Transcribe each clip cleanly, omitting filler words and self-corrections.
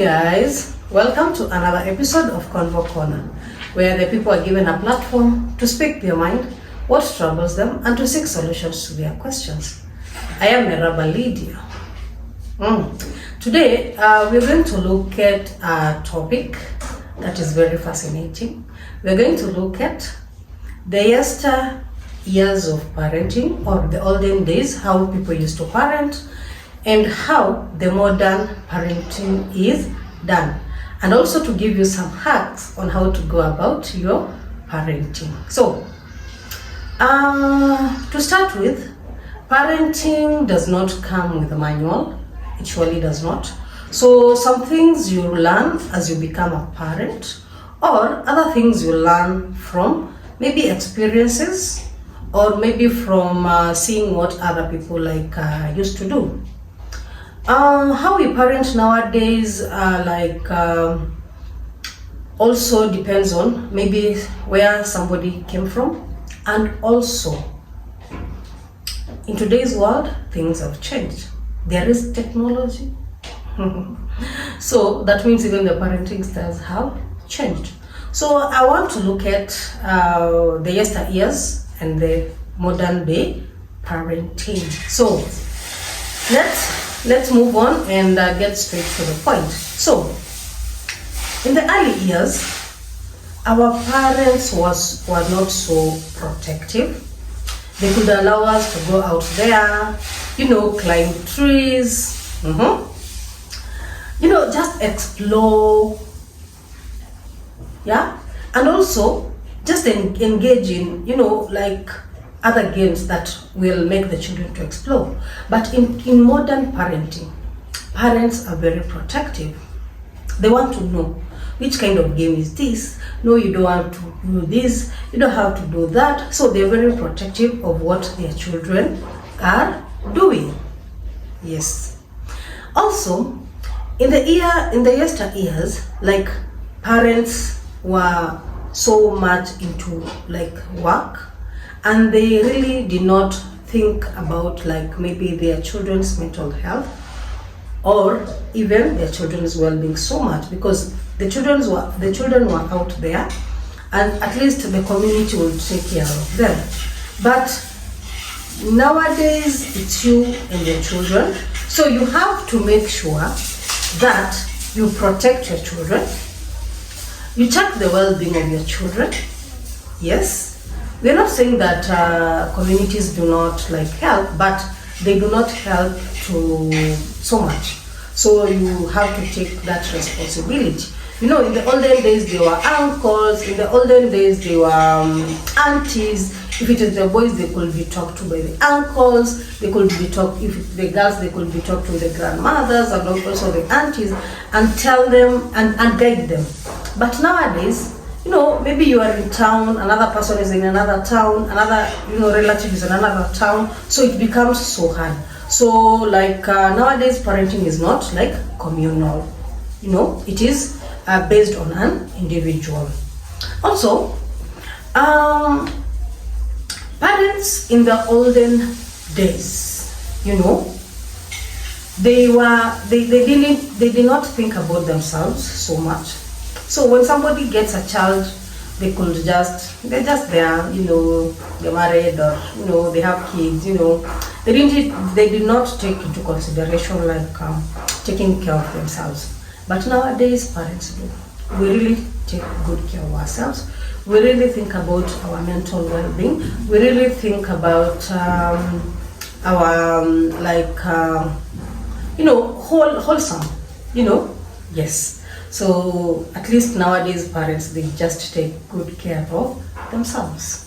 guys, welcome to another episode of Convo Corner, where the people are given a platform to speak their mind, what troubles them, and to seek solutions to their questions. I am Meraba Lydia. Today, we're going to look at a topic that is very fascinating. We're going to look at the years of parenting, or the olden days, how people used to parent, and how the modern parenting is done, and also to give you some hacks on how to go about your parenting. So, to start with, parenting does not come with a manual. It surely does not. So some things you learn as you become a parent, or other things you learn from maybe experiences, or maybe from seeing what other people used to do. How we parent nowadays also depends on maybe where somebody came from, and also in today's world things have changed. There is technology. So that means even the parenting styles have changed. So I want to look at the yesteryears and the modern day parenting. So let's move on and get straight to the point. So in the early years, our parents were not so protective. They could allow us to go out there, climb trees, just explore, yeah, and also just engage in, other games that will make the children to explore. But in modern parenting, parents are very protective. They want to know which kind of game is this. No, you don't have to do this, you don't have to do that. So they're very protective of what their children are doing. Yes. Also, in the yesteryears, parents were so much into work, and they really did not think about maybe their children's mental health, or even their children's well-being so much, because the children were out there, and at least the community will take care of them. But nowadays it's you and your children, so you have to make sure that you protect your children. You check the well-being of your children. Yes, we're not saying that communities do not help, but they do not help to so much. So you have to take that responsibility. In the olden days they were uncles, in the olden days they were aunties. If it is the boys, they could be talked to by the uncles, they could be talked, if the girls, they could be talked to the grandmothers and also the aunties, and tell them and guide them. But nowadays, maybe you are in town, another person is in another town, another relative is in another town, so it becomes so hard. So nowadays parenting is not communal, it is based on an individual. Also, parents in the olden days, they did not think about themselves so much. So when somebody gets a child, they're just there, they're married, or they have kids, they did not take into consideration taking care of themselves. But nowadays parents do. We really take good care of ourselves. We really think about our mental well-being. We really think about our wholesome, yes. So at least nowadays parents, they just take good care of themselves.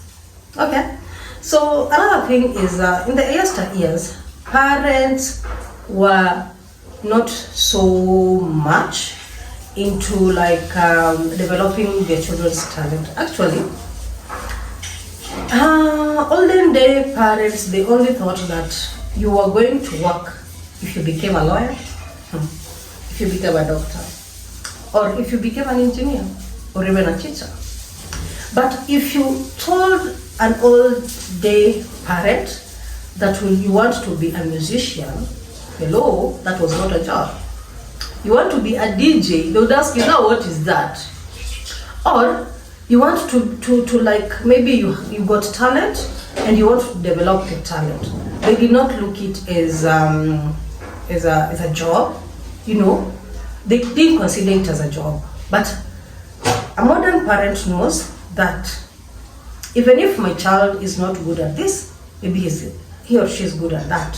Okay. So another thing is in the yesteryears, parents were not so much into developing their children's talent. Actually, olden day parents, they only thought that you were going to work if you became a lawyer, if you became a doctor, or if you became an engineer, or even a teacher. But if you told an old day parent that you want to be a musician, hello, that was not a job. You want to be a DJ, they would ask you, now what is that? Or you want to like, maybe you got talent and you want to develop your talent. They did not look it as a job, you know. They didn't consider it as a job. But a modern parent knows that even if my child is not good at this, maybe he or she is good at that.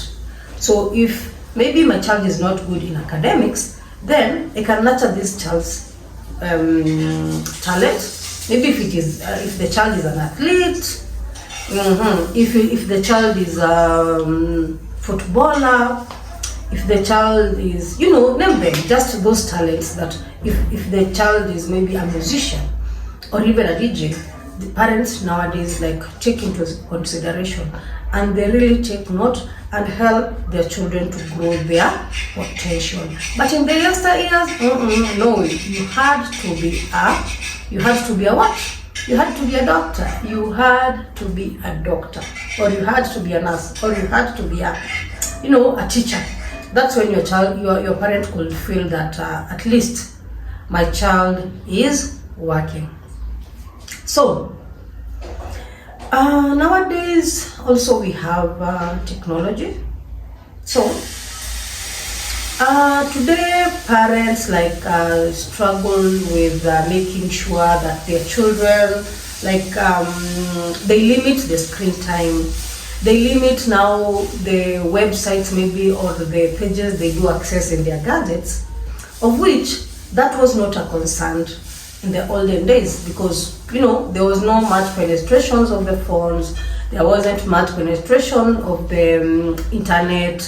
So if maybe my child is not good in academics, then I can nurture this child's talent. Maybe if the child is an athlete, if the child is a footballer, if the child is, you know, name them, just those talents that if the child is maybe a musician or even a DJ, the parents nowadays like take into consideration and they really take note and help their children to grow their potential. But in the yesteryears, no, you had to be a what? You had to be a doctor, you had to be a doctor, or you had to be a nurse, or you had to be a teacher. That's when your parent could feel that at least my child is working. So nowadays also we have technology. So today parents like struggle with making sure that their children they limit the screen time. They limit now the websites maybe or the pages they do access in their gadgets, of which that was not a concern in the olden days, because there was no much penetrations of the phones, there wasn't much penetration of the internet,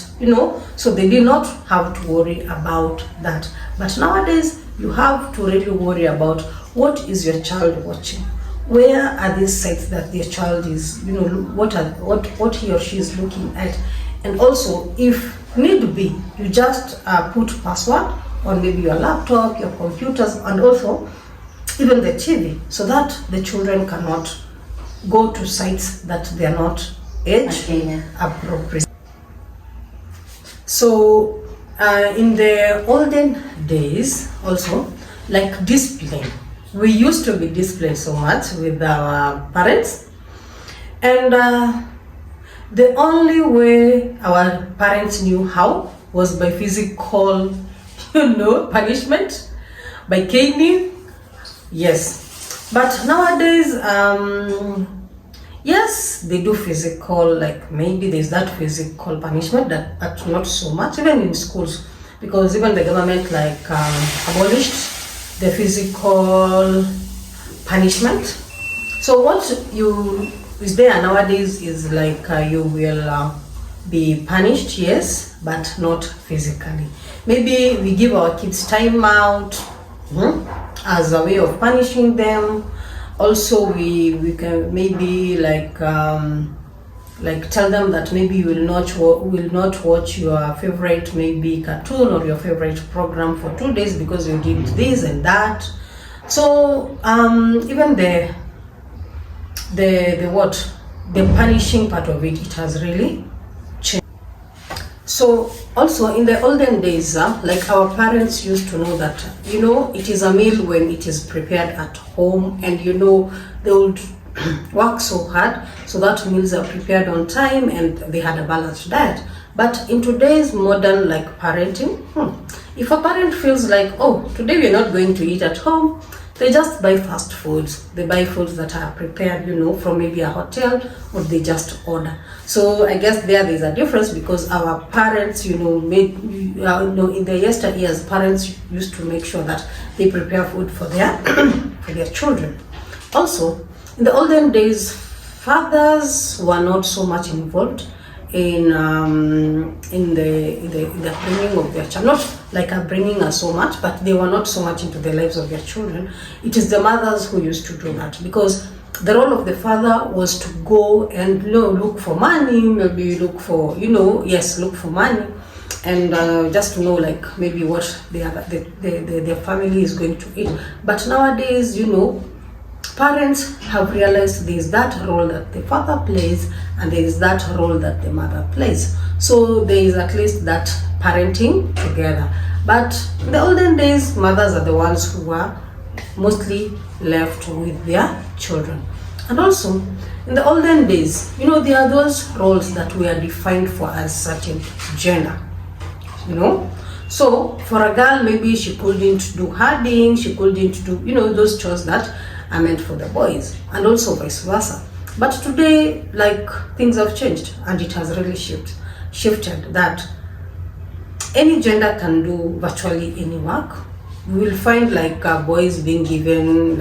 so they did not have to worry about that. But nowadays you have to really worry about what is your child watching. Where are these sites that their child is, what he or she is looking at? And also, if need be, you just put password on maybe your laptop, your computers, and also even the TV, so that the children cannot go to sites that they are not age appropriate. So in the olden days also, like discipline, we used to be disciplined so much with our parents, and the only way our parents knew how was by physical punishment, by caning. Yes, but nowadays yes, they do physical, like maybe there's that physical punishment, that not so much even in schools, because even the government abolished the physical punishment. So what is there nowadays is like you will be punished, yes, but not physically. Maybe we give our kids time out as a way of punishing them. Also we can maybe tell them that maybe you will not watch your favorite maybe cartoon or your favorite program for 2 days because you did this and that. So even the punishing part of it has really changed. So also in the olden days, like our parents used to know that it is a meal when it is prepared at home, and they would work so hard so that meals are prepared on time and they had a balanced diet. But in today's modern parenting, if a parent feels like, oh, today we're not going to eat at home, they just buy fast foods. They buy foods that are prepared from maybe a hotel, or they just order. So I guess there's a difference, because our parents in the yesteryears, parents used to make sure that they prepare food for their for their children. Also, in the olden days, fathers were not so much involved in the bringing of their child. Not like bringing us so much, but they were not so much into the lives of their children. It is the mothers who used to do that, because the role of the father was to go and look for money, maybe look for money, and just to know maybe what their family is going to eat. But nowadays, parents have realized there is that role that the father plays and there is that role that the mother plays. So there is at least that parenting together. But in the olden days, mothers are the ones who were mostly left with their children. And also, in the olden days, there are those roles that were defined for a certain gender, So for a girl, maybe she couldn't do herding, she couldn't do, those chores that are meant for the boys, and also vice versa. But today, things have changed, and it has really shifted that any gender can do virtually any work. We will find boys being given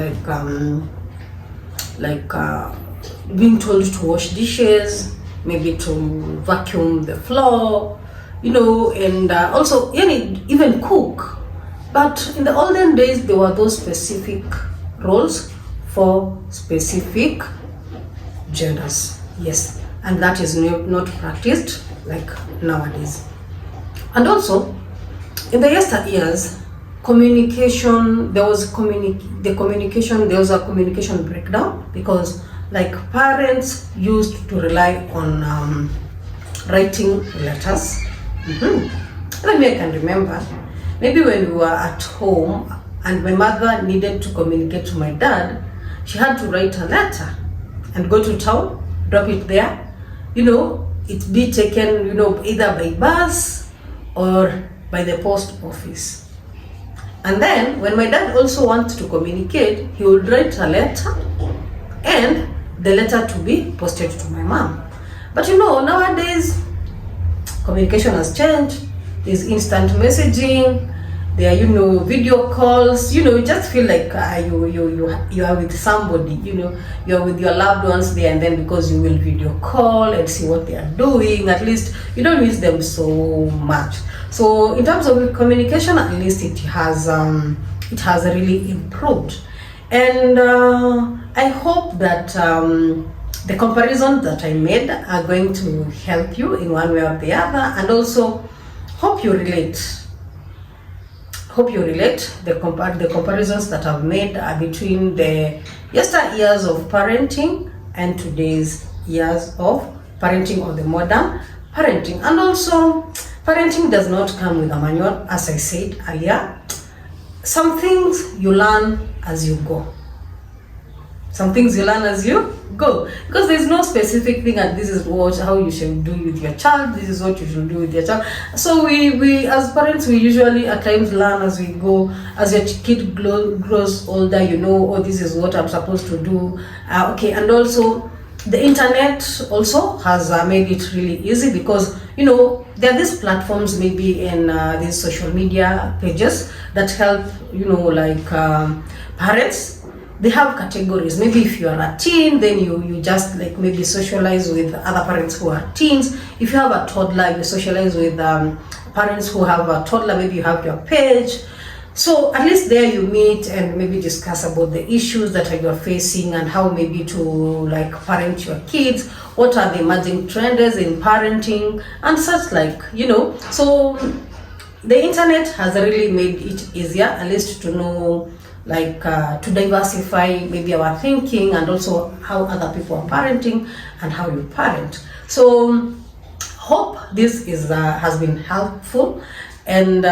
being told to wash dishes, maybe to vacuum the floor, and also even cook. But in the olden days, there were those specific roles for specific genders. Yes, and that is not practiced like nowadays. And also, in the yesteryears, there was a communication breakdown, because parents used to rely on writing letters. Even me, I can remember, maybe when we were at home and my mother needed to communicate to my dad, she had to write a letter and go to town, drop it there, it be taken, either by bus or by the post office. And then when my dad also wants to communicate, he would write a letter and the letter to be posted to my mom. But nowadays communication has changed. There's instant messaging, there are video calls. You just feel like you are with somebody, you're with your loved ones there, and then because you will video call and see what they are doing, at least you don't miss them so much. So in terms of communication, at least it has really improved. And I hope that the comparisons that I made are going to help you in one way or the other, and also hope you relate. The comparisons that I've made are between the yesteryears of parenting and today's years of parenting, or the modern parenting. And also, parenting does not come with a manual, as I said earlier. Some things you learn as you go. Because there's no specific thing, and this is how you should do with your child, this is what you should do with your child. So we as parents, we usually at times learn as we go. As your kid grows older, this is what I'm supposed to do. And also the internet also has made it really easy, because there are these platforms, maybe in these social media pages that help parents. They have categories. Maybe if you are a teen, then you just maybe socialize with other parents who are teens. If you have a toddler, you socialize with parents who have a toddler. Maybe you have your page. So at least there you meet and maybe discuss about the issues that you are facing, and how maybe to parent your kids. What are the emerging trends in parenting and such So the internet has really made it easier, at least to know to diversify maybe our thinking, and also how other people are parenting and how you parent. So hope this has been helpful. And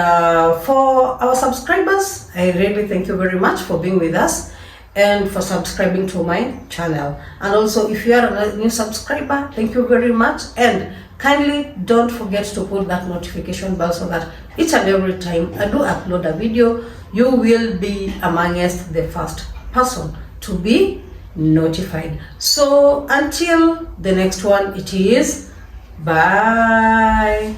for our subscribers, I really thank you very much for being with us and for subscribing to my channel. And also, if you are a new subscriber, thank you very much, and kindly don't forget to put that notification bell, so that each and every time I do upload a video, you will be amongst the first person to be notified. So until the next one, it is bye.